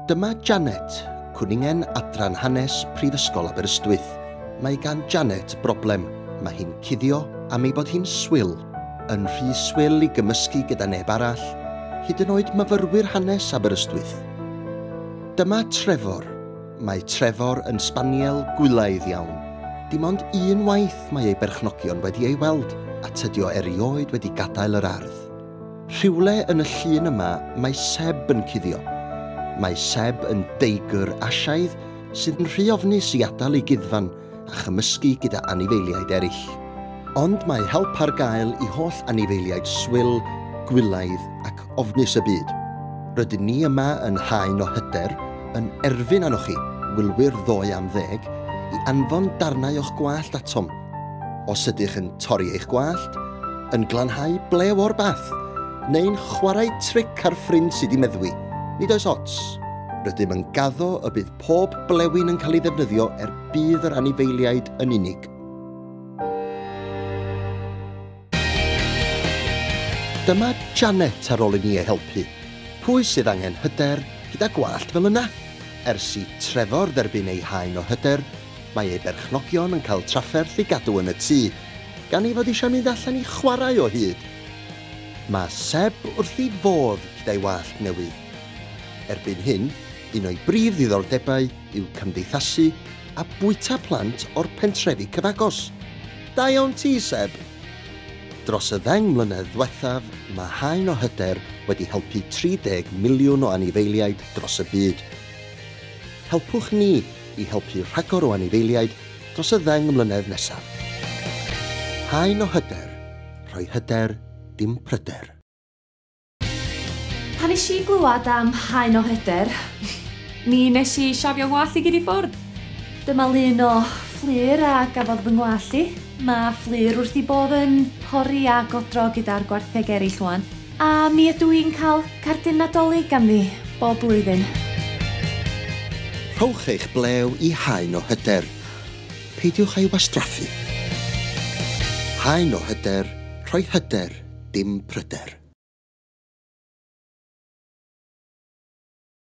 Dyma Janet, cwningen adran hanes Prifysgol Aberystwyth. Mae gan Janet broblem. Mae hi'n cuddio am ei bod hi'n swil. Yn rhy swil i gymysgu gyda neb arall, hyd yn oed myfyrwyr hanes Aberystwyth. Dyma Trevor. Mae Trevor yn Spaniel gwylaidd iawn. Dim ond un waith mae ei berchnogion wedi ei weld, a tydio erioed wedi gadael yr ardd. Rhywle yn y llun yma mae Seb yn cuddio. Mae Seb yn deigr asiaidd sydd yn rhy ofnus i adael ei guddfan a chymysgu gyda anifeiliaid eraill. Ond mae help ar gael i holl anifeiliaid swil, gwylaidd ac ofnus y byd. Rydyn ni yma yn Haen o Hyder yn erfyn arnoch chi, wylwyr ddoe am 10, i anfon darnau o'ch gwallt atom. Os ydych yn torri eich gwallt, yn glanhau blew o'r bath, neu'n chwarae tric ar ffrind sydd i meddwi. Nid oes ots. Rydym yn gaddo y bydd pob blewyn yn cael ei ddefnyddio bydd yr anifeiliaid yn unig. Dyma Janet ar ôl i ni ei helpu. Pwy sydd angen hyder gyda gwallt fel yna? Ers i Trevor dderbyn ei Haen o Hyder, mae ei berchnogion yn cael trafferth i gadw yn y tŷ, gan ei fod eisiau mynd allan i chwarae o hyd. Mae Seb wrth ei fodd gyda'i wallt newydd. Erbyn hyn, un o'i brif ddiddordebau yw cymdeithasu a bwyta plant o'r pentrefi cyfagos. Da iawn ti, Seb! Dros y 10 mlynedd diwethaf, mae Haen o Hyder wedi helpu 30 miliwn o anifeiliaid dros y byd. Helpwch ni i helpu rhagor o anifeiliaid dros y 10 mlynedd nesaf. Haen o Hyder. Rhoi hyder, dim pryder. Pan nes i glywed am Haen o Hyder, mi nes i siafio ngwallt i gyd i ffwrdd. Dyma lun o fflir a gafodd fy ngwallt i. Mae fflir wrth i bod yn pori a godro gyda'r gwartheg eraill wan. A mi ydw i'n cael cardyn nadolig ganddi bob blwyddyn. Rhowch eich blew i Haen o Hyder. Peidiwch ei wastraffu. Haen o Hyder, rhoi hyder, dim pryder.